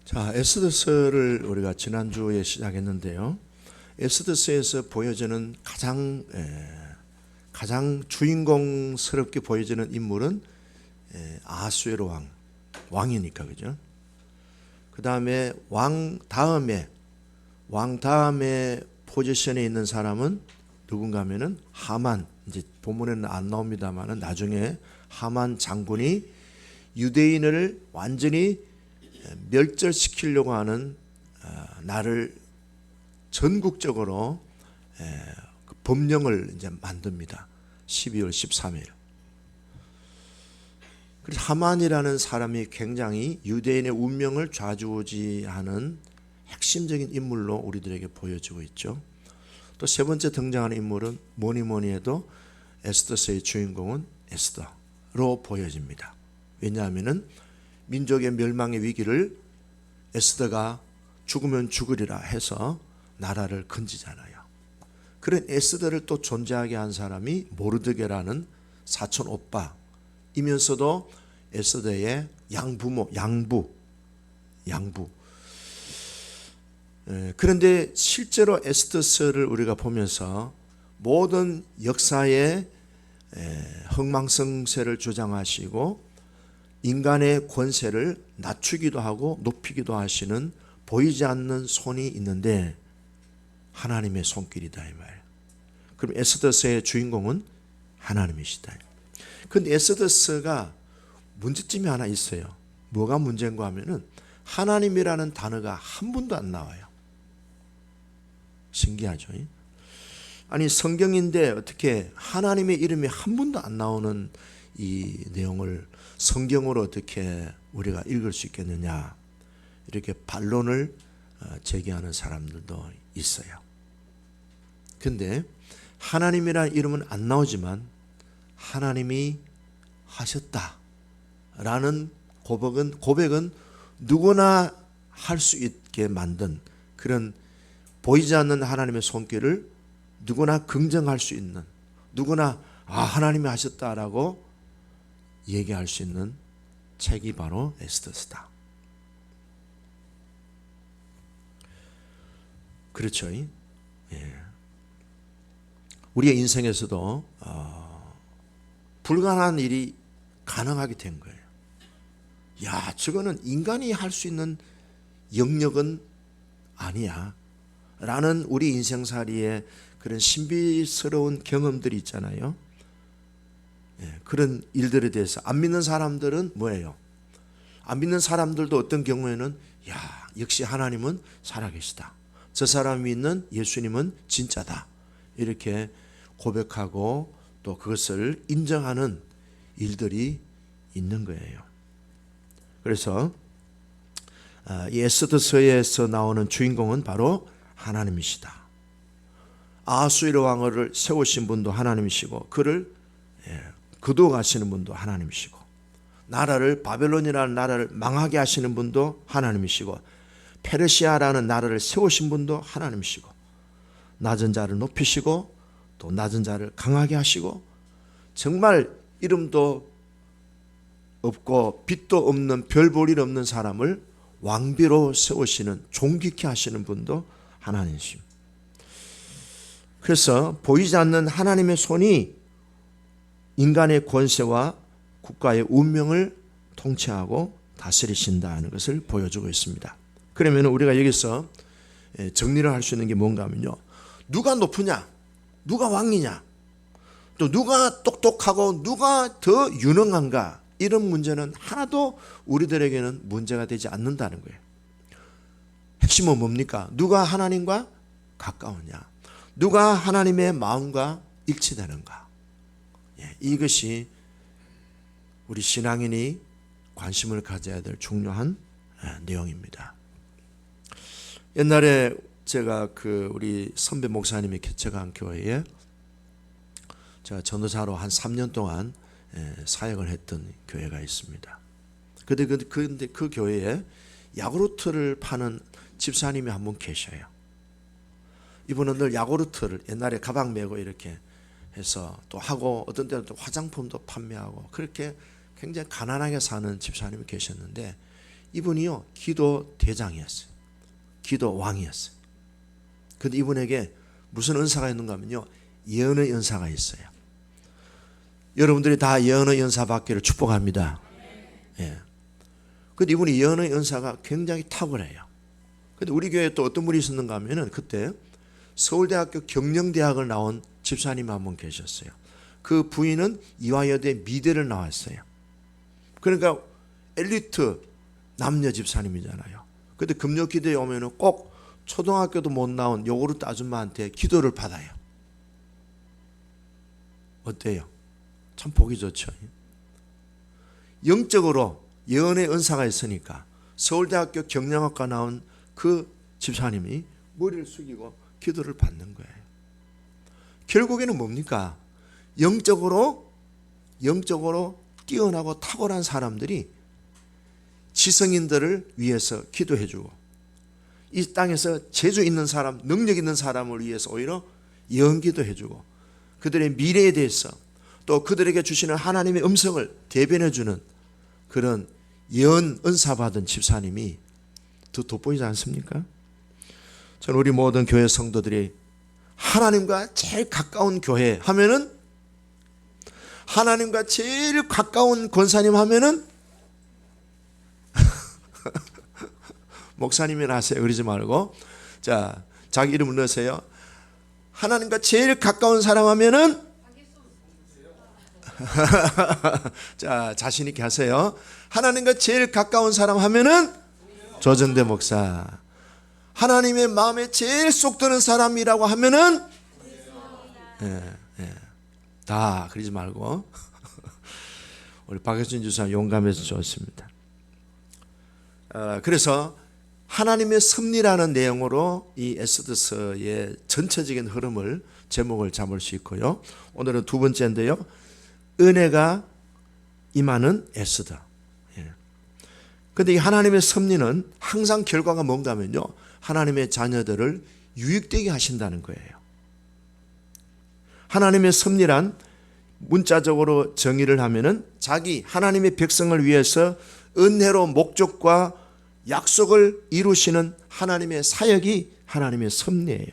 자, 에스더서를 우리가 지난주에 시작했는데요. 에스더서에서 보여지는 가장 주인공스럽게 보여지는 인물은 아하수에로 왕이니까, 그죠? 그 다음에 왕 다음에 포지션에 있는 사람은 누군가 하면은 하만. 이제 본문에는 안 나옵니다만은 나중에 하만 장군이 유대인을 완전히 멸절시키려고 하는 나를 전국적으로 법령을 이제 만듭니다. 12월 13일. 그래서 하만이라는 사람이 굉장히 유대인의 운명을 좌지우지하는 핵심적인 인물로 우리들에게 보여지고 있죠. 또 세 번째 등장하는 인물은 뭐니 해도 에스더서의 주인공은 에스더로 보여집니다. 왜냐하면은 민족의 멸망의 위기를 에스더가 죽으면 죽으리라 해서 나라를 건지잖아요. 그런 에스더를 또 존재하게 한 사람이 모르드게라는 사촌 오빠이면서도 에스더의 양부. 그런데 실제로 에스더서를 우리가 보면서 모든 역사의 흥망성쇠를 주장하시고 인간의 권세를 낮추기도 하고 높이기도 하시는 보이지 않는 손이 있는데 하나님의 손길이다 이 말이에요. 그럼 에스더서의 주인공은 하나님이시다. 그런데 에스더서가 문제점이 하나 있어요. 뭐가 문제인가 하면은 하나님이라는 단어가 한 번도 안 나와요. 신기하죠. 아니 성경인데 어떻게 하나님의 이름이 한 번도 안 나오는 이 내용을 성경으로 어떻게 우리가 읽을 수 있겠느냐, 이렇게 반론을 제기하는 사람들도 있어요. 근데 하나님이라는 이름은 안 나오지만 하나님이 하셨다라는 고백은 누구나 할 수 있게 만든 그런 보이지 않는 하나님의 손길을 누구나 긍정할 수 있는, 누구나 하나님이 하셨다라고 얘기할 수 있는 책이 바로 에스더서다. 그렇죠. 예. 우리의 인생에서도 불가능한 일이 가능하게 된 거예요. 야, 저거는 인간이 할 수 있는 영역은 아니야 라는 우리 인생살이의 그런 신비스러운 경험들이 있잖아요. 그런 일들에 대해서 안 믿는 사람들은 뭐예요? 안 믿는 사람들도 어떤 경우에는 야, 역시 하나님은 살아계시다, 저 사람이 믿는 예수님은 진짜다, 이렇게 고백하고 또 그것을 인정하는 일들이 있는 거예요. 그래서 이 에스더서에서 나오는 주인공은 바로 하나님이시다. 아하수에로 왕을 세우신 분도 하나님이시고 그를 거두어가시는 분도 하나님이시고 나라를 바벨론이라는 나라를 망하게 하시는 분도 하나님이시고 페르시아라는 나라를 세우신 분도 하나님이시고 낮은 자를 높이시고 또 낮은 자를 강하게 하시고 정말 이름도 없고 빛도 없는 별 볼 일 없는 사람을 왕비로 세우시는, 존귀케 하시는 분도 하나님이십니다. 그래서 보이지 않는 하나님의 손이 인간의 권세와 국가의 운명을 통치하고 다스리신다는 것을 보여주고 있습니다. 그러면 우리가 여기서 정리를 할 수 있는 게 뭔가 하면요, 누가 높으냐, 누가 왕이냐, 또 누가 똑똑하고 누가 더 유능한가, 이런 문제는 하나도 우리들에게는 문제가 되지 않는다는 거예요. 핵심은 뭡니까? 누가 하나님과 가까우냐, 누가 하나님의 마음과 일치되는가. 이것이 우리 신앙인이 관심을 가져야 될 중요한 내용입니다. 옛날에 제가 우리 선배 목사님이 개척한 교회에 제가 전도사로 한 3년 동안 사역을 했던 교회가 있습니다. 근데 그 교회에 야구르트를 파는 집사님이 한 분 계셔요. 이분은 늘 야구르트를 옛날에 가방 메고 이렇게 해서 또 하고 어떤 때는 또 화장품도 판매하고 그렇게 굉장히 가난하게 사는 집사님이 계셨는데 이분이요 기도 대장이었어요. 기도 왕이었어요. 근데 이분에게 무슨 은사가 있는가 하면요, 예언의 은사가 있어요. 여러분들이 다 예언의 은사 받기를 축복합니다. 예. 근데 이분이 예언의 은사가 굉장히 탁월해요. 근데 우리 교회에 또 어떤 분이 있었는가 하면은 그때 서울대학교 경영대학을 나온 집사님 한 분 계셨어요. 그 부인은 이화여대 미대를 나왔어요. 그러니까 엘리트 남녀 집사님이잖아요. 근데 금요 기도에 오면은 꼭 초등학교도 못 나온 요구르트 아줌마한테 기도를 받아요. 어때요? 참 보기 좋죠. 영적으로 예언의 은사가 있으니까 서울대학교 경영학과 나온 그 집사님이 머리를 숙이고 기도를 받는 거예요. 결국에는 뭡니까? 영적으로 뛰어나고 탁월한 사람들이 지성인들을 위해서 기도해주고, 이 땅에서 재주 있는 사람, 능력 있는 사람을 위해서 오히려 예언기도 해주고, 그들의 미래에 대해서 또 그들에게 주시는 하나님의 음성을 대변해주는 그런 예언 은사 받은 집사님이 더 돋보이지 않습니까? 저는 우리 모든 교회 성도들이 하나님과 제일 가까운 교회 하면은, 하나님과 제일 가까운 권사님 하면은 목사님이나 하세요. 그러지 말고, 자, 자기 이름을 넣으세요. 하나님과 제일 가까운 사람 하면은 자, 자신 있게 하세요. 하나님과 제일 가까운 사람 하면은 조정대 목사. 하나님의 마음에 제일 쏙 드는 사람이라고 하면은 다 그러지 말고 우리 박혜순 주사 용감해서 좋습니다. 그래서 하나님의 섭리라는 내용으로 이 에스더서의 전체적인 흐름을 제목을 잡을 수 있고요. 오늘은 두 번째인데요, 은혜가 임하는 에스더. 그런데 이 하나님의 섭리는 항상 결과가 뭔가 하면요, 하나님의 자녀들을 유익되게 하신다는 거예요. 하나님의 섭리란 문자적으로 정의를 하면은 자기 하나님의 백성을 위해서 은혜로 목적과 약속을 이루시는 하나님의 사역이 하나님의 섭리예요.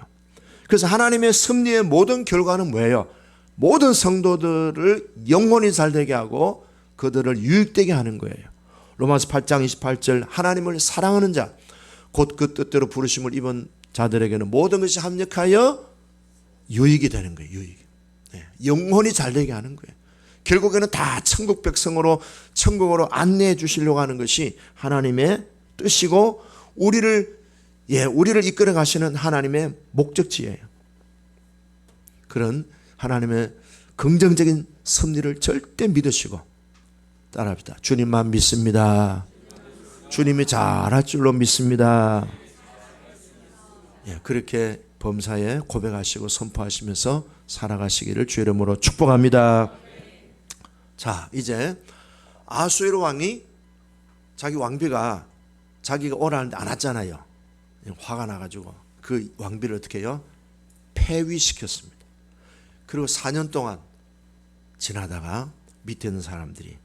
그래서 하나님의 섭리의 모든 결과는 뭐예요? 모든 성도들을 영혼이 잘되게 하고 그들을 유익되게 하는 거예요. 로마서 8장 28절, 하나님을 사랑하는 자 곧 그 뜻대로 부르심을 입은 자들에게는 모든 것이 합력하여 유익이 되는 거예요. 유익. 영혼이 잘되게 하는 거예요. 결국에는 다 천국 백성으로 천국으로 안내해 주시려고 하는 것이 하나님의 뜻이고 우리를 이끌어 가시는 하나님의 목적지예요. 그런 하나님의 긍정적인 섭리를 절대 믿으시고 따라합시다. 주님만 믿습니다. 주님이 잘할 줄로 믿습니다. 그렇게 범사에 고백하시고 선포하시면서 살아가시기를 주의 이름으로 축복합니다. 자, 이제 아수에로 왕이 자기 왕비가 자기가 오라는데 안 왔잖아요. 화가 나가지고 그 왕비를 어떻게 해요? 폐위시켰습니다. 그리고 4년 동안 지나다가 밑에 있는 사람들이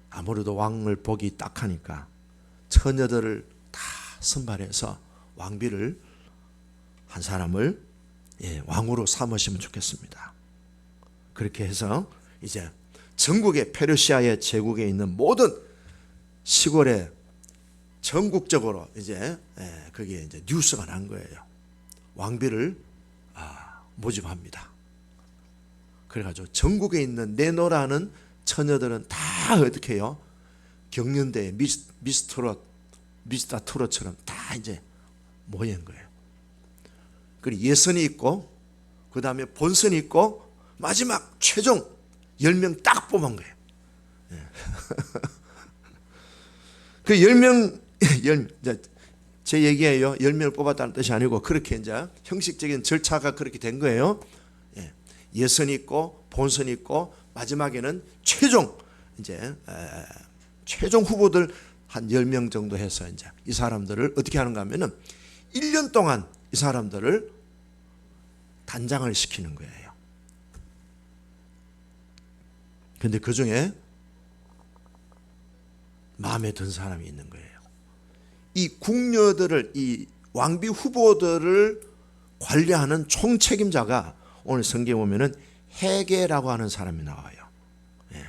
아무래도 왕을 보기 딱하니까 처녀들을 다 선발해서 왕비를 한 사람을 왕으로 삼으시면 좋겠습니다. 그렇게 해서 이제 전국의 페르시아의 제국에 있는 모든 시골에 전국적으로 이제 그게 이제 뉴스가 난 거예요. 왕비를 모집합니다. 그래가지고 전국에 있는 내노라는 처녀들은 다 어떻게 해요? 경연대회 미스터 트롯처럼 다 이제 모인 거예요. 그리고 예선이 있고 그 다음에 본선이 있고 마지막 최종 10명 딱 뽑은 거예요. 그 10명, 제 얘기예요. 10명을 뽑았다는 뜻이 아니고 그렇게 이제 형식적인 절차가 그렇게 된 거예요. 예선이 있고 본선이 있고 마지막에는 최종 후보들 한 10명 정도 해서 이제 이 사람들을 어떻게 하는가 하면은 1년 동안 이 사람들을 단장을 시키는 거예요. 근데 그 중에 마음에 든 사람이 있는 거예요. 이 궁녀들을, 이 왕비 후보들을 관리하는 총책임자가 오늘 성경에 보면은 헤게라고 하는 사람이 나와요. 예.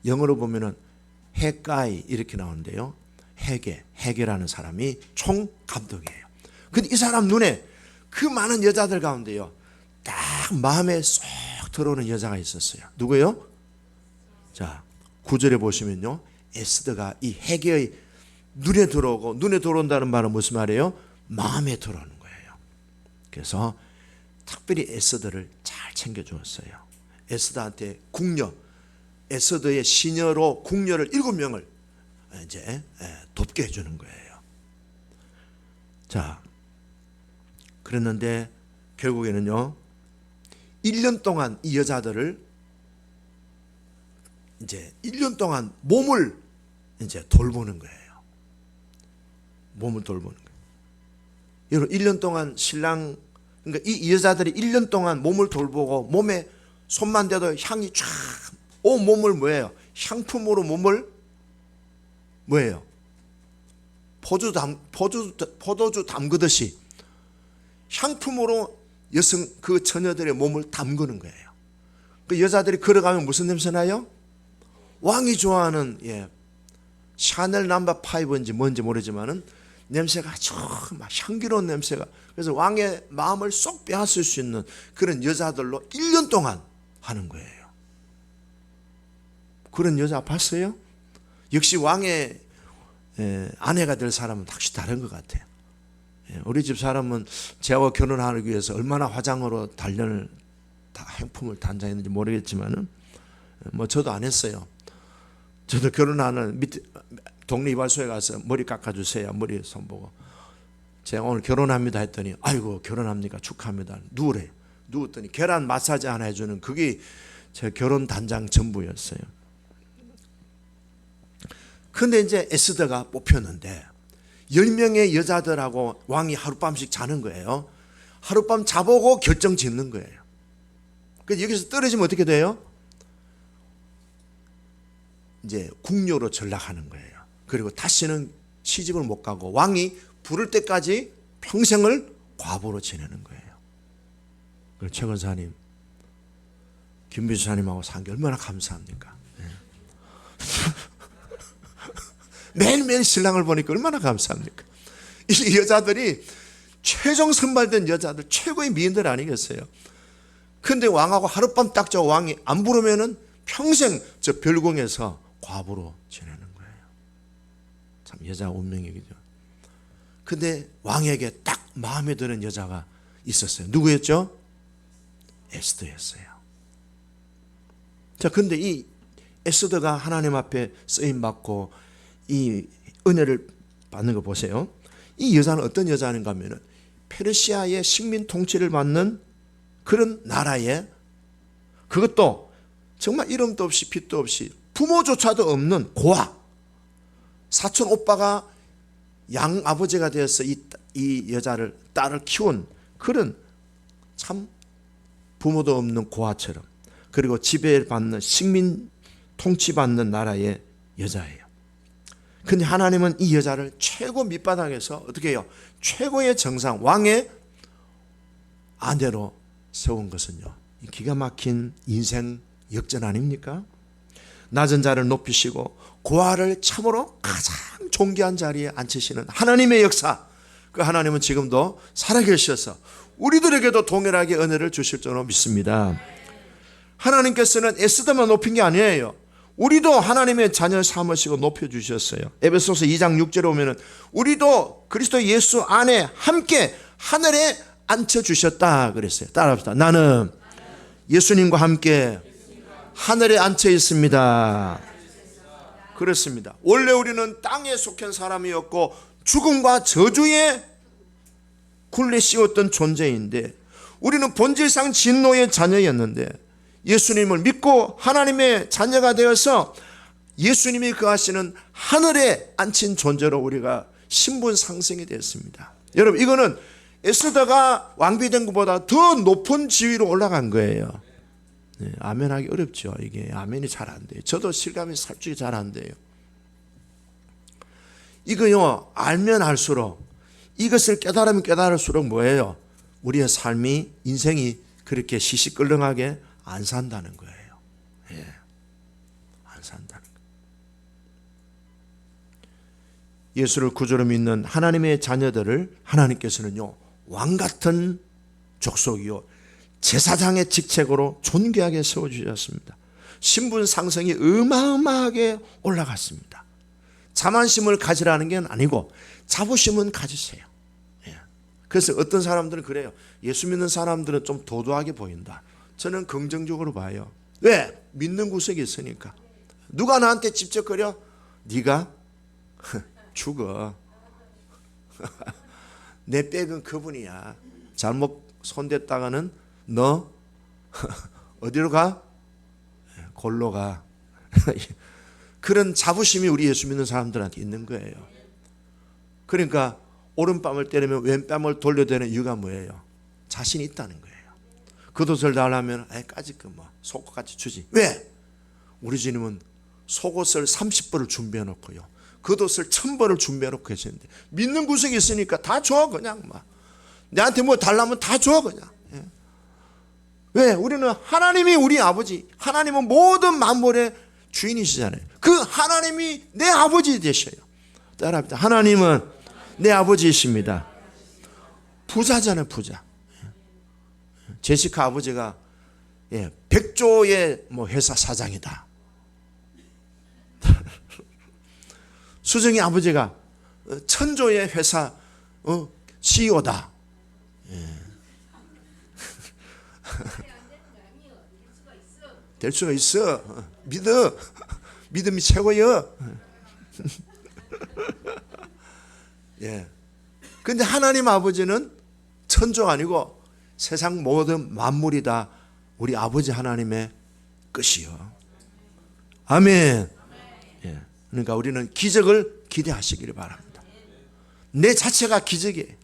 영어로 보면은 헤가이 이렇게 나오는데요. 헤게라는 사람이 총감독이에요. 근데 이 사람 눈에 그 많은 여자들 가운데요, 딱 마음에 쏙 들어오는 여자가 있었어요. 누구요? 자, 9절에 보시면요, 에스더가 이 헤게의 눈에 들어오고, 눈에 들어온다는 말은 무슨 말이에요? 마음에 들어오는 거예요. 그래서 특별히 에스더를 잘 챙겨주었어요. 에스더한테 궁녀, 에스더의 시녀로 궁녀를 7명을 이제 돕게 해주는 거예요. 자, 그랬는데 결국에는요, 1년 동안 이 여자들을 이제 1년 동안 몸을 이제 돌보는 거예요. 몸을 돌보는 거예요. 여러분, 1년 동안 신랑, 그러니까 이 여자들이 1년 동안 몸을 돌보고 몸에 손만 대도 향이 쫙, 온 몸을 뭐예요? 향품으로 몸을 뭐예요? 포도주 담그듯이 향품으로 여성 그 처녀들의 몸을 담그는 거예요. 그 여자들이 걸어가면 무슨 냄새 나요? 왕이 좋아하는 샤넬 넘버 5인지 뭔지 모르지만은 냄새가 아주 막 향기로운 냄새가, 그래서 왕의 마음을 쏙 빼앗을 수 있는 그런 여자들로 1년 동안 하는 거예요. 그런 여자 봤어요? 역시 왕의 아내가 될 사람은 확실히 다른 것 같아요. 우리 집 사람은 저와 결혼하기 위해서 얼마나 화장으로 단련을 다 행품을 단장했는지 모르겠지만은 뭐 저도 안 했어요. 저도 결혼하는 밑에 동네 이발소에 가서 머리 깎아주세요. 머리 손보고 제가 오늘 결혼합니다 했더니 아이고 결혼합니까? 축하합니다. 누우래요. 누웠더니 계란 마사지 하나 해주는 그게 제 결혼 단장 전부였어요. 근데 이제 에스더가 뽑혔는데 10명의 여자들하고 왕이 하룻밤씩 자는 거예요. 하룻밤 자보고 결정 짓는 거예요. 그래서 여기서 떨어지면 어떻게 돼요? 이제 궁녀로 전락하는 거예요. 그리고 다시는 시집을 못 가고 왕이 부를 때까지 평생을 과부로 지내는 거예요. 그래서 최 권사님, 김 비서사님하고 산 게 얼마나 감사합니까? 매일매일 신랑을 보니까 얼마나 감사합니까? 이 여자들이 최종 선발된 여자들, 최고의 미인들 아니겠어요? 근데 왕하고 하룻밤 딱 자고 왕이 안 부르면은 평생 저 별궁에서 과부로 지내는 거예요. 참 여자 운명이죠. 근데 왕에게 딱 마음에 드는 여자가 있었어요. 누구였죠? 에스더였어요. 자, 근데 이 에스더가 하나님 앞에 쓰임 받고 이 은혜를 받는 거 보세요. 이 여자는 어떤 여자인가 하면은 페르시아의 식민 통치를 받는 그런 나라에, 그것도 정말 이름도 없이 빛도 없이 부모조차도 없는 고아, 사촌 오빠가 양 아버지가 되어서 이 여자를, 딸을 키운 그런 참 부모도 없는 고아처럼, 그리고 지배받는 식민 통치받는 나라의 여자예요. 근데 하나님은 이 여자를 최고 밑바닥에서 어떻게 해요? 최고의 정상, 왕의 아내로 세운 것은요, 기가 막힌 인생 역전 아닙니까? 낮은 자를 높이시고 고아를 참으로 가장 존귀한 자리에 앉히시는 하나님의 역사, 그 하나님은 지금도 살아계셔서 우리들에게도 동일하게 은혜를 주실 줄로 믿습니다. 하나님께서는 에스더만 높인 게 아니에요. 우리도 하나님의 자녀 삼으시고 높여주셨어요. 에베소서 2장 6절에 보면 우리도 그리스도 예수 안에 함께 하늘에 앉혀주셨다 그랬어요. 따라합시다. 나는 예수님과 함께 하늘에 앉혀 있습니다. 그렇습니다. 원래 우리는 땅에 속한 사람이었고 죽음과 저주의 굴레 씌웠던 존재인데, 우리는 본질상 진노의 자녀였는데 예수님을 믿고 하나님의 자녀가 되어서 예수님이 거하시는 하늘에 앉힌 존재로 우리가 신분 상승이 됐습니다. 여러분, 이거는 에스더가 왕비된 것보다 더 높은 지위로 올라간 거예요. 네, 아멘하기 어렵죠. 이게 아멘이 잘 안 돼요. 저도 실감이 솔직히 잘 안 돼요. 이거요, 알면 알수록, 이것을 깨달으면 깨달을수록 뭐예요? 우리의 삶이, 인생이 그렇게 시시끌렁하게 안 산다는 거예요. 예, 안 산다는 거예요. 예수를 구주로 믿는 하나님의 자녀들을 하나님께서는요, 왕같은 족속이요, 제사장의 직책으로 존귀하게 세워주셨습니다. 신분 상승이 어마어마하게 올라갔습니다. 자만심을 가지라는 게 아니고 자부심은 가지세요. 예. 그래서 어떤 사람들은 그래요. 예수 믿는 사람들은 좀 도도하게 보인다. 저는 긍정적으로 봐요. 왜? 믿는 구석이 있으니까. 누가 나한테 집적거려? 네가 죽어. 내 백은 그분이야. 잘못 손댔다가는 너 어디로 가? 골로 가. 그런 자부심이 우리 예수 믿는 사람들한테 있는 거예요. 그러니까 오른뺨을 때리면 왼뺨을 돌려대는 이유가 뭐예요? 자신이 있다는 거예요. 겉옷을 달라면 까짓 거 뭐 속옷같이 주지. 왜? 우리 주님은 속옷을 30벌을 준비해 놓고요, 겉옷을 1000벌을 준비해 놓고 계시는데, 믿는 구석이 있으니까 다 줘. 그냥 막 내한테 뭐 달라면 다 줘 그냥. 예. 왜? 우리는 하나님이 우리 아버지, 하나님은 모든 만물의 주인이시잖아요. 그 하나님이 내 아버지 되셔요. 따라합니다. 하나님은 내 아버지이십니다. 부자잖아요, 부자. 제시카 아버지가 100조의 뭐 회사 사장이다. 수정이 아버지가 1000조의 회사 CEO다. 될 수가 있어. 믿어. 믿음이 최고요. 예. 근데 하나님 아버지는 천조 아니고 세상 모든 만물이 다 우리 아버지 하나님의 것이요. 아멘. 예. 그러니까 우리는 기적을 기대하시기를 바랍니다. 내 자체가 기적이에요.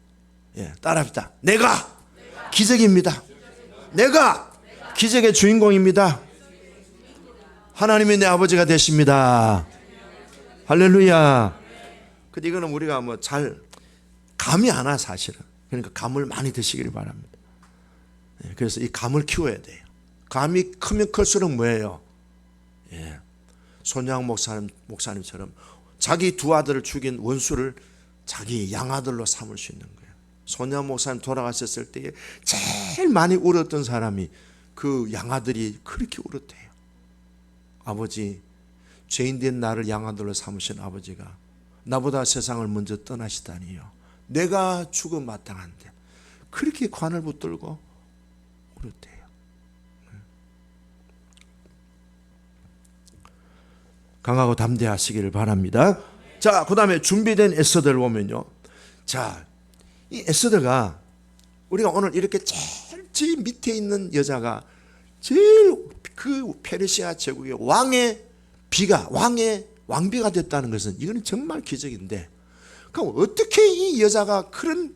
예. 따라합시다. 내가 기적입니다. 내가 기적의 주인공입니다. 하나님이 내 아버지가 되십니다. 할렐루야. 근데 이거는 우리가 뭐 잘 감이 안 와, 사실은. 그러니까 감을 많이 드시기를 바랍니다. 그래서 이 감을 키워야 돼요. 감이 크면 클수록 뭐예요? 손양 목사님처럼 자기 두 아들을 죽인 원수를 자기 양아들로 삼을 수 있는 거예요. 손양 목사님 돌아가셨을 때에 제일 많이 울었던 사람이 그 양아들이 그렇게 울었대요. 아버지, 죄인된 나를 양아들로 삼으신 아버지가 나보다 세상을 먼저 떠나시다니요. 내가 죽음 마땅한데 그렇게 관을 붙들고 울었대요. 강하고 담대하시기를 바랍니다. 자, 그 다음에 준비된 에스더를 보면요. 자, 이 에스더가 우리가 오늘 이렇게 제일 밑에 있는 여자가 제일 그 페르시아 제국의 왕비가 됐다는 것은 이거는 정말 기적인데, 그럼 어떻게 이 여자가 그런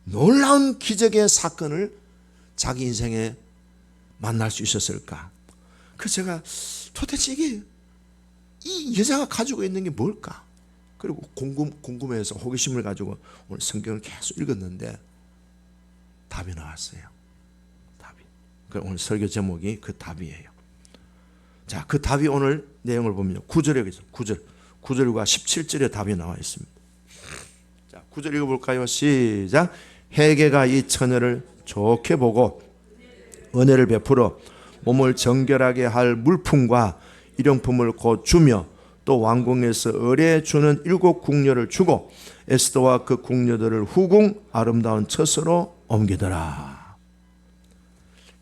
놀라운 기적의 사건을 자기 인생에 만날 수 있었을까? 그래서 제가 도대체 이 여자가 가지고 있는 게 뭘까? 그리고 궁금해서 호기심을 가지고 오늘 성경을 계속 읽었는데 답이 나왔어요. 답이. 오늘 설교 제목이 그 답이에요. 자, 그 답이 오늘 내용을 보면 9절에 있어요. 9절과 17절에 답이 나와 있습니다. 자, 9절 읽어볼까요? 시작. 헤게가 이 처녀를 좋게 보고 은혜를 베풀어 몸을 정결하게 할 물품과 일용품을 곧 주며 또 왕궁에서 의뢰 주는 7 궁녀를 주고 에스더와 그 궁녀들을 후궁 아름다운 처소로 옮기더라.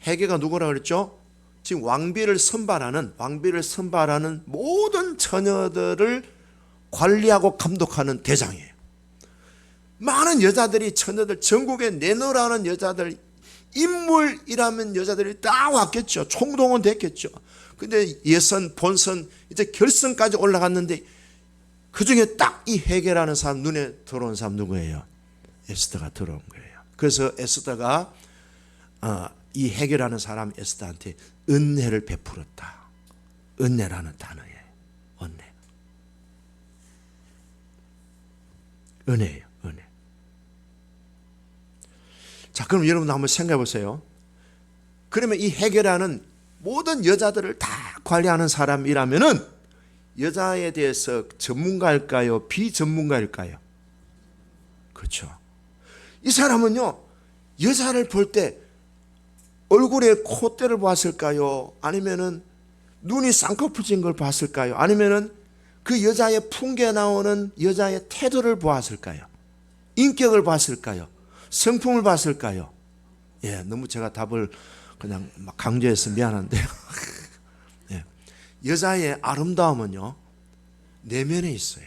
헤게가 누구라 그랬죠? 지금 왕비를 선발하는 모든 처녀들을 관리하고 감독하는 대장이에요. 많은 여자들이, 처녀들, 전국에 내놓으라는 여자들, 인물이라면 여자들이 다 왔겠죠. 총동원 됐겠죠. 근데 예선, 본선, 이제 결선까지 올라갔는데 그 중에 딱 이 헤게라는 사람, 눈에 들어온 사람 누구예요? 에스더가 들어온 거예요. 그래서 에스더가 이 헤게라는 사람 에스더한테 은혜를 베풀었다. 은혜라는 단어예요. 은혜. 은혜예요, 은혜. 자, 그럼 여러분 한번 생각해 보세요. 그러면 이 헤게라는 모든 여자들을 다 관리하는 사람이라면은 여자에 대해서 전문가일까요? 비전문가일까요? 그렇죠. 이 사람은요, 여자를 볼 때 얼굴에 콧대를 봤을까요? 아니면은 눈이 쌍꺼풀진 걸 봤을까요? 아니면은 그 여자의 풍겨 나오는 여자의 태도를 보았을까요? 인격을 봤을까요? 성품을 봤을까요? 예, 너무 제가 답을 그냥 막 강조해서 미안한데요. 예, 여자의 아름다움은요, 내면에 있어요.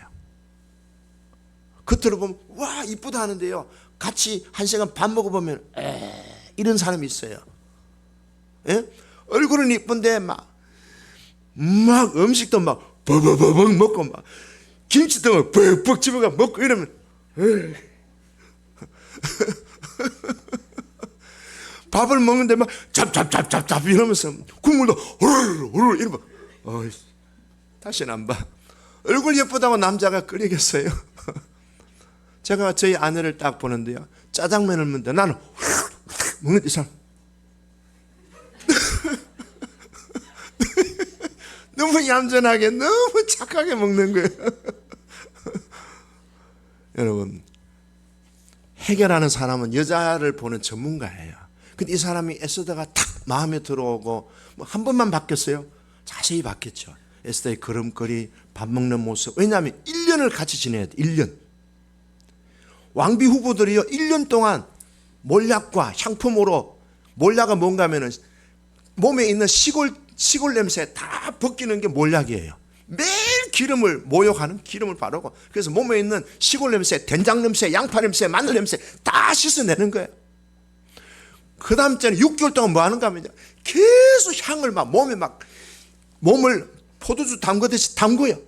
겉으로 보면 와 이쁘다 하는데요, 같이 한 시간 밥 먹어보면 이런 사람이 있어요. 예? 얼굴은 이쁜데 막 음식도 막 버버버벅 먹고 막 김치도 막 벅벅 집어가 먹고 이러면 밥을 먹는데 막 잡잡잡잡잡 이러면서 국물도 후루룩 이러면 다시는 안 봐. 얼굴 예쁘다고 남자가 끓이겠어요? 제가 저희 아내를 딱 보는데요, 짜장면을 먹는데 나는 먹는데 이 사람 너무 얌전하게 너무 착하게 먹는 거예요. 여러분, 해결하는 사람은 여자를 보는 전문가예요. 근데 이 사람이 에스더가 탁 마음에 들어오고 한 번만 바뀌었어요? 자세히 바뀌었죠. 에스더의 걸음걸이, 밥 먹는 모습. 왜냐하면 1년을 같이 지내야 돼. 1년. 왕비 후보들이요, 1년 동안 몰약과 향품으로, 몰약은 뭔가 하면은 몸에 있는 시골 냄새 다 벗기는 게 몰약이에요. 매일 기름을 모욕하는 기름을 바르고, 그래서 몸에 있는 시골 냄새, 된장 냄새, 양파 냄새, 마늘 냄새 다 씻어내는 거예요. 그 다음 때는 6개월 동안 뭐 하는가 하면 계속 향을 막 몸에 막 몸을 포도주 담그듯이 담궈요.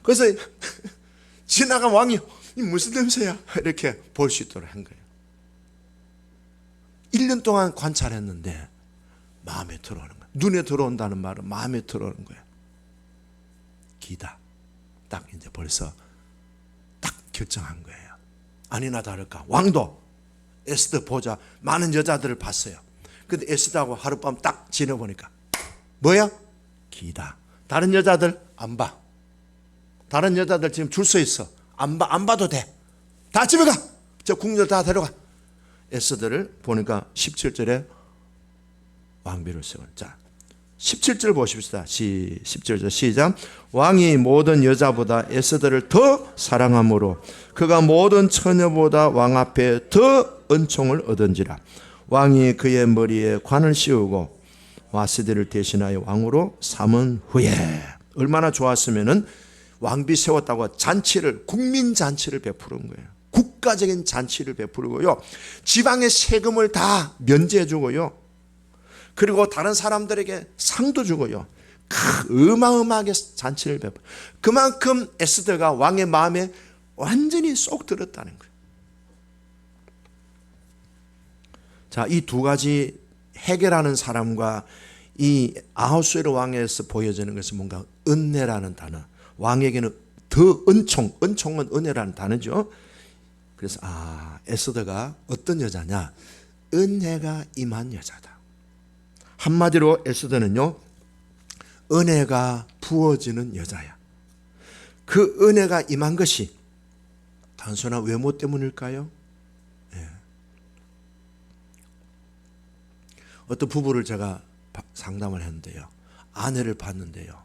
그래서 지나간 왕이 이 무슨 냄새야? 이렇게 볼 수 있도록 한 거예요. 1년 동안 관찰했는데 마음에 들어오는 거예요. 눈에 들어온다는 말은 마음에 들어오는 거예요. 기다. 딱 이제 벌써 딱 결정한 거예요. 아니나 다를까 왕도 에스더 보자 많은 여자들을 봤어요. 근데 에스더하고 하룻밤 딱 지내보니까 뭐야? 기다. 다른 여자들 안 봐. 다른 여자들 지금 줄 서 있어. 안 봐도 돼. 다 집에 가. 저 궁녀 다 데려가. 에스더를 보니까 17절에 왕비를 세워. 자, 17절 보십시다. 17절 시작. 왕이 모든 여자보다 에스더를 더 사랑함으로 그가 모든 처녀보다 왕 앞에 더 은총을 얻은지라. 왕이 그의 머리에 관을 씌우고 와스디를 대신하여 왕으로 삼은 후에, 얼마나 좋았으면은 왕비 세웠다고 잔치를, 국민 잔치를 베푸는 거예요. 국가적인 잔치를 베푸고요, 지방의 세금을 다 면제해 주고요, 그리고 다른 사람들에게 상도 주고요, 어마어마하게 잔치를 베푸. 그만큼 에스더가 왕의 마음에 완전히 쏙 들었다는 거예요. 자, 이 두 가지 해결하는 사람과 이 아하수에로 왕에서 보여지는 것은 뭔가 은혜라는 단어. 왕에게는 더 은총은 은혜라는 단어죠. 그래서 에스더가 어떤 여자냐? 은혜가 임한 여자다. 한마디로 에스더는요, 은혜가 부어지는 여자야. 그 은혜가 임한 것이 단순한 외모 때문일까요? 예. 어떤 부부를 제가 상담을 했는데요, 아내를 봤는데요,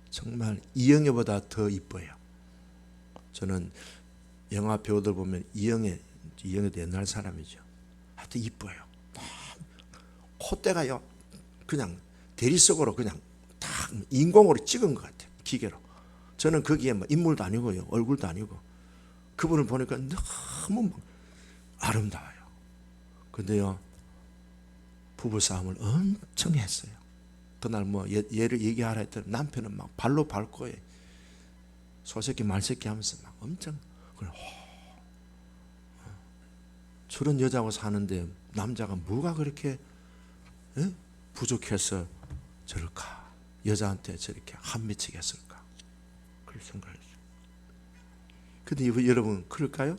정말 이영애보다 더 이뻐요. 저는 영화 배우들 보면 이영애도 옛날 사람이죠. 하여튼 이뻐요. 콧대가요, 그냥 대리석으로 그냥 딱 인공으로 찍은 것 같아요. 기계로. 저는 거기에 뭐 인물도 아니고요, 얼굴도 아니고, 그분을 보니까 너무 아름다워요. 근데요, 부부싸움을 엄청 했어요. 그날 뭐 얘를 얘기하라 했더니 남편은 막 발로 밟고 소새끼 말새끼 하면서 막 엄청, 저런 여자하고 사는데 남자가 뭐가 그렇게 부족해서 저럴까? 여자한테 저렇게 한 미치겠을까? 그걸 생각했어요. 근데 여러분 그럴까요?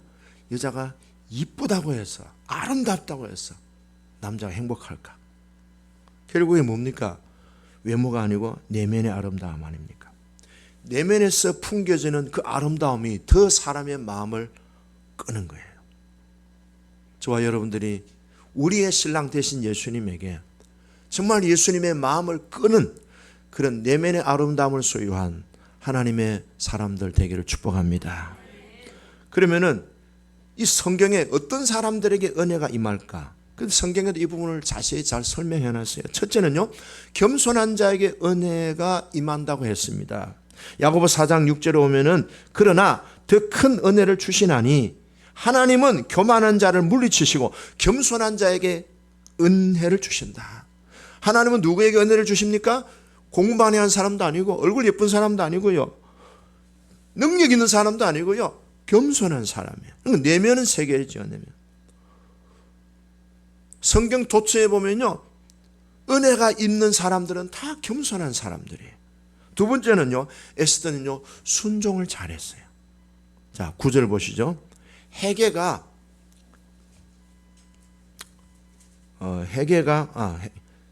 여자가 이쁘다고 해서 아름답다고 해서 남자가 행복할까? 결국에 뭡니까? 외모가 아니고 내면의 아름다움 아닙니까? 내면에서 풍겨지는 그 아름다움이 더 사람의 마음을 끄는 거예요. 저와 여러분들이 우리의 신랑 되신 예수님에게 정말 예수님의 마음을 끄는 그런 내면의 아름다움을 소유한 하나님의 사람들 되기를 축복합니다. 그러면은 이 성경에 어떤 사람들에게 은혜가 임할까? 그 성경에도 이 부분을 자세히 잘 설명해 놨어요. 첫째는요, 겸손한 자에게 은혜가 임한다고 했습니다. 야고보 4장 6절에 오면은 그러나 더 큰 은혜를 주시나니 하나님은 교만한 자를 물리치시고 겸손한 자에게 은혜를 주신다. 하나님은 누구에게 은혜를 주십니까? 공부 많이 한 사람도 아니고 얼굴 예쁜 사람도 아니고요, 능력 있는 사람도 아니고요, 겸손한 사람이에요. 내면은 세계이죠. 내면. 성경 도처에 보면요, 은혜가 있는 사람들은 다 겸손한 사람들이에요. 두 번째는요, 에스더는요 순종을 잘했어요. 자, 9절 보시죠. 헤게가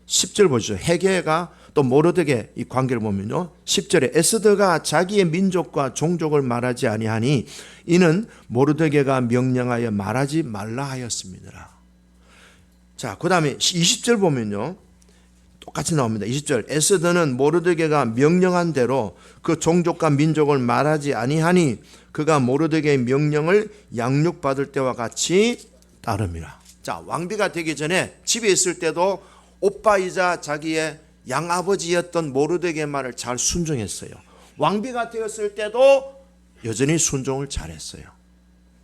10절 보시죠. 헤게가 또 모르드게 이 관계를 보면요, 10절에 에스더가 자기의 민족과 종족을 말하지 아니하니 이는 모르드게가 명령하여 말하지 말라 하였습니다. 자, 그 다음에 20절 보면요, 똑같이 나옵니다. 20절, 에스더는 모르드게가 명령한 대로 그 종족과 민족을 말하지 아니하니 그가 모르드게의 명령을 양육받을 때와 같이 따름이라. 자, 왕비가 되기 전에 집에 있을 때도 오빠이자 자기의 양아버지였던 모르드게의 말을 잘 순종했어요. 왕비가 되었을 때도 여전히 순종을 잘했어요.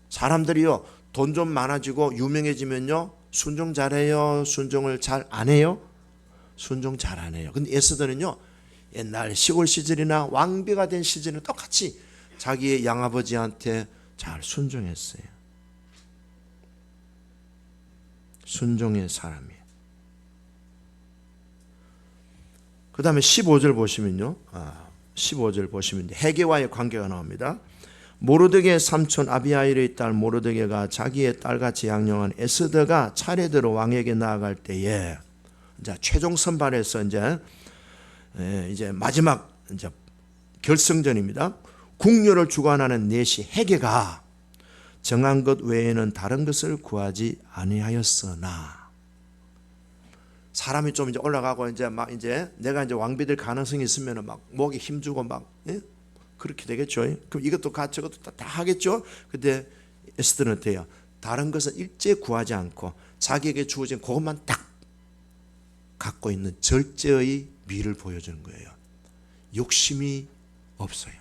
사람들이요, 돈 좀 많아지고 유명해지면요, 순종 잘해요? 순종을 잘 안 해요? 순종 잘 안 해요. 근데 에스더는요, 옛날 시골 시절이나 왕비가 된 시절은 똑같이 자기의 양아버지한테 잘 순종했어요. 순종의 사람이에요. 그 다음에 15절 보시면요, 15절 보시면 헤게와의 관계가 나옵니다. 모르드게의 삼촌 아비하일의 딸 모르드게가 자기의 딸같이 양육한 에스더가 차례대로 왕에게 나아갈 때에, 이제 최종 선발에서 이제 마지막 이제 결승전입니다. 궁녀를 주관하는 넷이 헤게가 정한 것 외에는 다른 것을 구하지 아니하였으나, 사람이 좀 이제 올라가고 이제 내가 이제 왕비 될 가능성이 있으면 막 목에 힘주고 막, 예? 그렇게 되겠죠. 그럼 이것도 저것도 다 하겠죠. 근데 에스더는 어때요? 다른 것은 일제 구하지 않고 자기에게 주어진 그것만 딱 갖고 있는 절제의 미를 보여주는 거예요. 욕심이 없어요.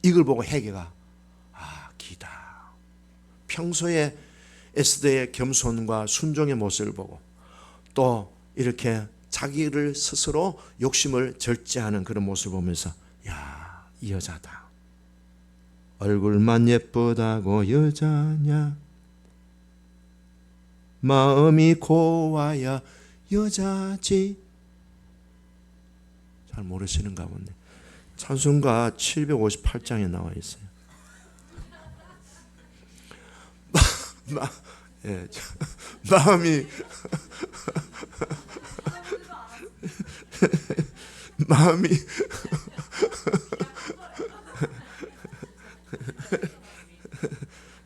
이걸 보고 헤게가 기다. 평소에 에스더의 겸손과 순종의 모습을 보고 또 이렇게 자기를 스스로 욕심을 절제하는 그런 모습을 보면서, 야, 이 여자다. 얼굴만 예쁘다고 여자냐? 마음이 고와야 여자지. 잘 모르시는가 보네. 찬송가 758장에 나와 있어요. 마음이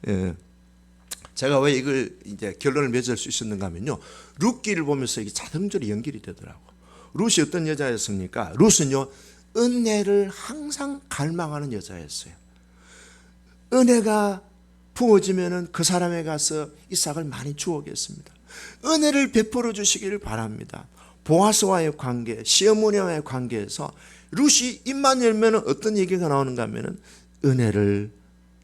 예. 제가 왜 이걸 이제 결론을 맺을 수 있었는가 하면요, 룻기를 보면서 이게 자동적으로 연결이 되더라고. 룻이 어떤 여자였습니까? 룻은요, 은혜를 항상 갈망하는 여자였어요. 은혜가 부어지면은 그 사람에 가서 이삭을 많이 주오겠습니다. 은혜를 베풀어 주시기를 바랍니다. 보아스와의 관계, 시어머니와의 관계에서 룻이 입만 열면은 어떤 얘기가 나오는가 하면은 은혜를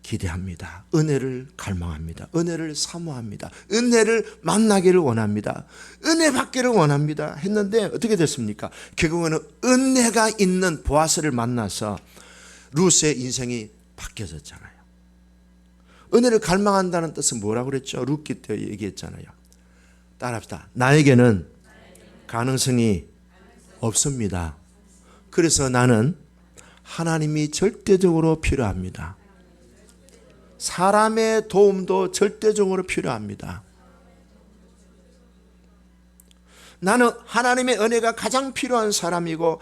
기대합니다. 은혜를 갈망합니다. 은혜를 사모합니다. 은혜를 만나기를 원합니다. 은혜 받기를 원합니다. 했는데 어떻게 됐습니까? 결국에는 은혜가 있는 보아스를 만나서 룻의 인생이 바뀌어졌잖아요. 은혜를 갈망한다는 뜻은 뭐라고 그랬죠? 룻기 때 얘기했잖아요. 따라합시다. 나에게는 가능성이 없습니다. 그래서 나는 하나님이 절대적으로 필요합니다. 사람의 도움도 절대적으로 필요합니다. 나는 하나님의 은혜가 가장 필요한 사람이고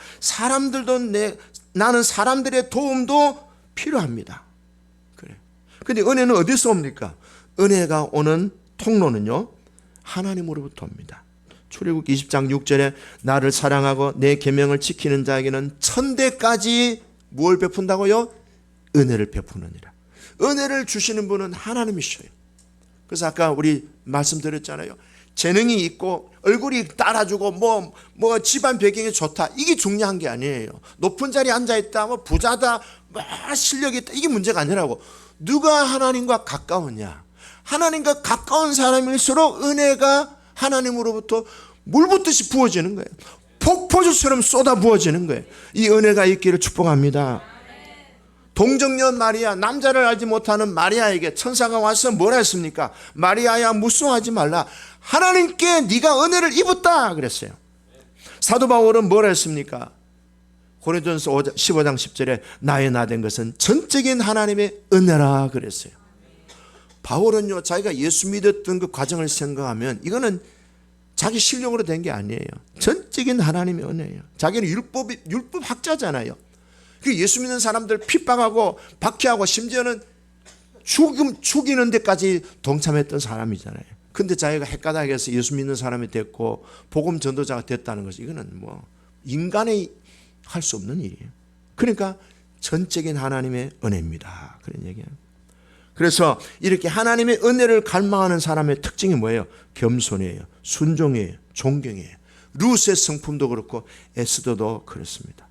나는 사람들의 도움도 필요합니다. 그래. 근데 은혜는 어디서 옵니까? 은혜가 오는 통로는요, 하나님으로부터 옵니다. 출애굽기 20장 6절에 나를 사랑하고 내 계명을 지키는 자에게는 천대까지 무엇을 베푼다고요? 은혜를 베푸느니라. 은혜를 주시는 분은 하나님이셔요. 그래서 아까 우리 말씀드렸잖아요. 재능이 있고 얼굴이 따라주고 뭐 집안 배경이 좋다, 이게 중요한 게 아니에요. 높은 자리에 앉아있다, 뭐 부자다, 뭐 실력이 있다, 이게 문제가 아니라고. 누가 하나님과 가까우냐, 하나님과 가까운 사람일수록 은혜가 하나님으로부터 물붓듯이 부어지는 거예요. 폭포주처럼 쏟아 부어지는 거예요. 이 은혜가 있기를 축복합니다. 동정녀 마리아, 남자를 알지 못하는 마리아에게 천사가 와서 뭐라 했습니까? 마리아야, 무서워하지 말라. 하나님께 네가 은혜를 입었다 그랬어요. 사도 바울은 뭐라 했습니까? 고린도전서 15장 10절에 나의 나 된 것은 전적인 하나님의 은혜라 그랬어요. 바울은요, 자기가 예수 믿었던 그 과정을 생각하면 이거는 자기 실력으로 된 게 아니에요. 전적인 하나님의 은혜예요. 자기는 율법학자잖아요. 그 예수 믿는 사람들 핍박하고 박해하고 심지어는 죽이는 데까지 동참했던 사람이잖아요. 근데 자기가 헷가닥해서 예수 믿는 사람이 됐고 복음 전도자가 됐다는 것이, 이거는 뭐 인간이 할 수 없는 일이에요. 그러니까 전적인 하나님의 은혜입니다. 그런 얘기예요. 그래서 이렇게 하나님의 은혜를 갈망하는 사람의 특징이 뭐예요? 겸손이에요, 순종이에요, 존경이에요. 룻의 성품도 그렇고 에스더도 그렇습니다.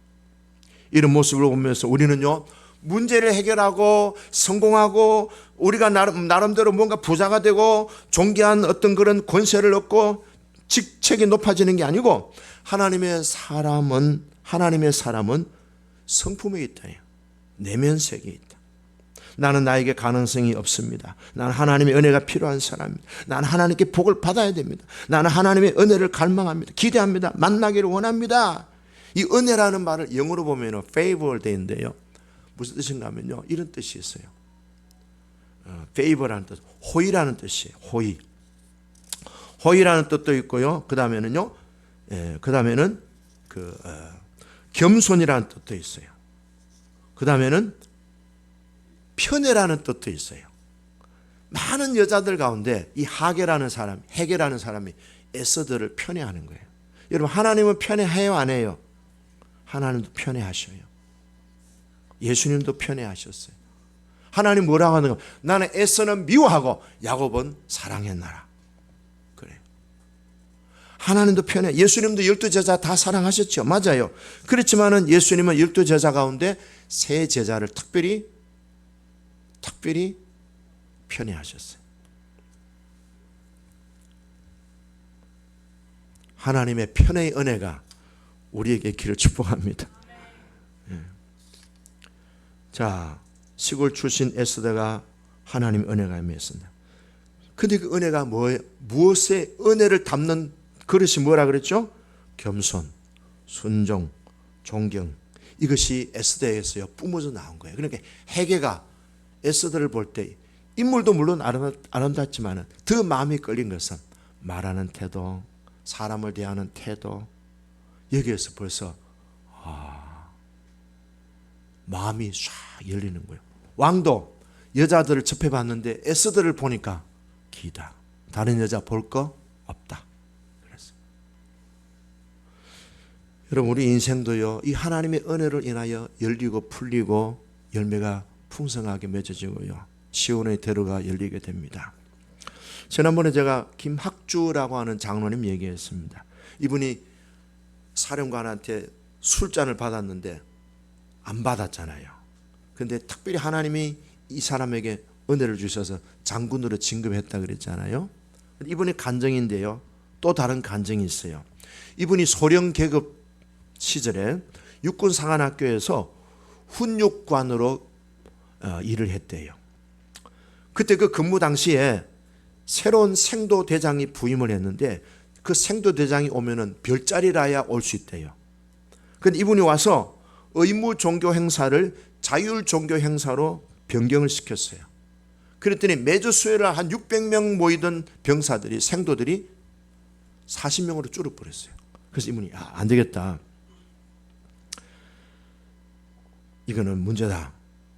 이런 모습을 보면서 우리는요, 문제를 해결하고 성공하고 우리가 나름대로 뭔가 부자가 되고 존귀한 어떤 그런 권세를 얻고 직책이 높아지는 게 아니고, 하나님의 사람은 성품에 있다. 내면색이 있다. 나는 나에게 가능성이 없습니다. 나는 하나님의 은혜가 필요한 사람입니다. 나는 하나님께 복을 받아야 됩니다. 나는 하나님의 은혜를 갈망합니다. 기대합니다. 만나기를 원합니다. 이 은혜라는 말을 영어로 보면 favor 되는데요, 무슨 뜻인가 하면요, 이런 뜻이 있어요. favor라는 뜻, 호의라는 뜻이에요. 호의라는 뜻도 있고요. 그 다음에는요, 겸손이라는 뜻도 있어요. 그 다음에는 편애라는 뜻도 있어요. 많은 여자들 가운데 이 헤게라는 사람이 에스더를 편애하는 거예요. 여러분, 하나님은 편애해요, 안 해요? 하나님도 편애하셔요. 예수님도 편애하셨어요. 하나님 뭐라고 하는 거? 나는 에서는 미워하고 야곱은 사랑했나라. 그래요. 하나님도 편애. 예수님도 12제자 다 사랑하셨죠. 맞아요. 그렇지만은 예수님은 12제자 가운데 3제자를 특별히 편애하셨어요. 하나님의 편애의 은혜가 우리에게 길을 축복합니다. 자, 시골 출신 에스더가 하나님 은혜가 임했습니다. 근데 그 은혜가 뭐예요? 무엇에 은혜를 담는 그릇이 뭐라 그랬죠? 겸손, 순종, 존경. 이것이 에스더에게서 뿜어져 나온 거예요. 그러니까 헤게가 에스더를 볼 때 인물도 물론 아름답지만 더 마음이 끌린 것은 말하는 태도, 사람을 대하는 태도. 여기에서 벌써 마음이 쫙 열리는 거예요. 왕도 여자들을 접해봤는데 에스더를 보니까 기다. 다른 여자 볼 거 없다. 그랬어요. 여러분, 우리 인생도요, 이 하나님의 은혜를 인하여 열리고 풀리고 열매가 풍성하게 맺어지고요, 시온의 대로가 열리게 됩니다. 지난번에 제가 김학주라고 하는 장로님 얘기했습니다. 이분이 사령관한테 술잔을 받았는데 안 받았잖아요. 근데 특별히 하나님이 이 사람에게 은혜를 주셔서 장군으로 진급했다 그랬잖아요. 이분이 간증인데요, 또 다른 간증이 있어요. 이분이 소령 계급 시절에 육군 상한학교에서 훈육관으로 일을 했대요. 그때 그 근무 당시에 새로운 생도대장이 부임을 했는데 그 생도대장이 오면은 별자리라야 올 수 있대요. 근데 이분이 와서 의무 종교 행사를 자율 종교 행사로 변경을 시켰어요. 그랬더니 매주 수요일날 한 600명 모이던 병사들이, 생도들이 40명으로 줄어버렸어요. 그래서 이분이 안 되겠다, 이거는 문제다.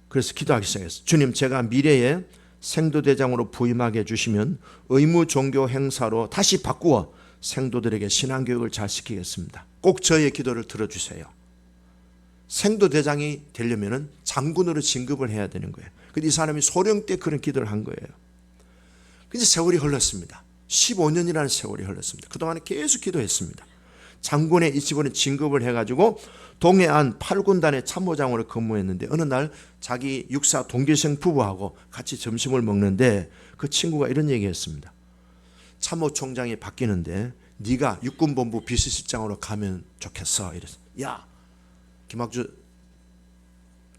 그래서 기도하기 시작했어요. 주님, 제가 미래에 생도대장으로 부임하게 해주시면 의무 종교 행사로 다시 바꾸어 생도들에게 신앙교육을 잘 시키겠습니다. 꼭 저의 기도를 들어주세요. 생도대장이 되려면 장군으로 진급을 해야 되는 거예요. 근데 이 사람이 소령 때 그런 기도를 한 거예요. 근데 세월이 흘렀습니다. 15년이라는 세월이 흘렀습니다. 그동안에 계속 기도했습니다. 장군의 이치번에 진급을 해가지고 동해안 8군단의 참모장으로 근무했는데, 어느 날 자기 육사 동기생 부부하고 같이 점심을 먹는데 그 친구가 이런 얘기했습니다. 참모총장이 바뀌는데 네가 육군본부 비서실장으로 가면 좋겠어. 이랬어. 야, 김학주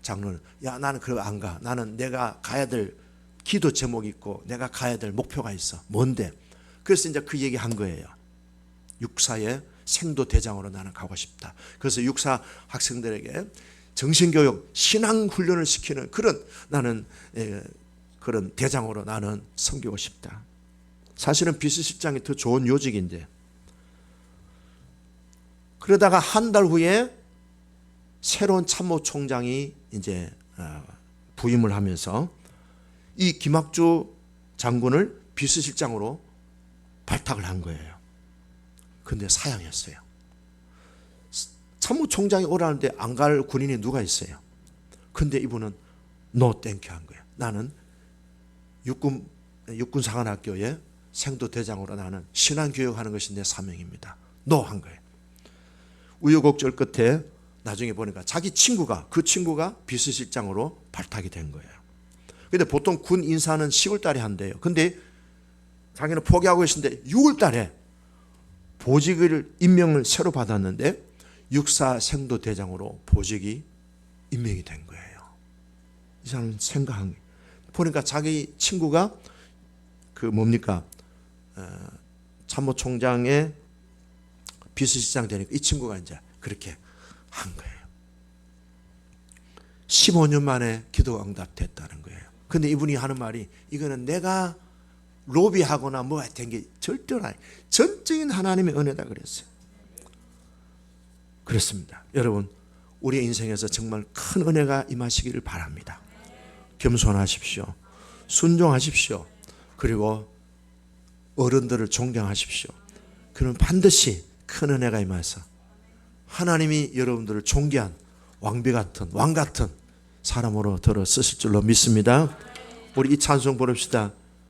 장로는, 야, 나는 그거 안 가. 나는 내가 가야 될 기도 제목이 있고 내가 가야 될 목표가 있어. 뭔데? 그래서 이제 그 얘기 한 거예요. 육사의 생도 대장으로 나는 가고 싶다. 그래서 육사 학생들에게 정신교육, 신앙훈련을 시키는 그런, 나는 그런 대장으로 나는 섬기고 싶다. 사실은 비서실장이 더 좋은 요직인데, 그러다가 한 달 후에 새로운 참모총장이 이제 부임을 하면서 이 김학주 장군을 비서실장으로 발탁을 한 거예요. 근데 사양했어요. 참모총장이 오라는데 안 갈 군인이 누가 있어요? 근데 이분은 노 땡큐 한 거예요. 나는 육군사관학교의 생도대장으로 나는 신앙교육하는 것이 내 사명입니다. 노 한 거예요. 우여곡절 끝에 나중에 보니까 자기 친구가, 그 친구가 비서실장으로 발탁이 된 거예요. 근데 보통 군 인사는 10월 달에 한대요. 근데 자기는 포기하고 계신데 6월 달에 보직을 임명을 새로 받았는데 육사 생도대장으로 보직이 임명이 된 거예요. 이 사람은 생각한 거예요. 보니까 자기 친구가 그 뭡니까, 참모총장의 비서실장 되니까 이 친구가 이제 그렇게 한 거예요. 15년 만에 기도가 응답됐다는 거예요. 근데 이분이 하는 말이, 이거는 내가 로비하거나 뭐가 된 게 절대로 아니에요. 전적인 하나님의 은혜다 그랬어요. 그렇습니다. 여러분, 우리의 인생에서 정말 큰 은혜가 임하시기를 바랍니다. 겸손하십시오. 순종하십시오. 그리고 어른들을 존경하십시오. 그러면 반드시 큰 은혜가 임해서 하나님이 여러분들을 존귀한 왕비 같은, 왕 같은 사람으로 들어 쓰실 줄로 믿습니다. 우리 이 찬송 부릅시다.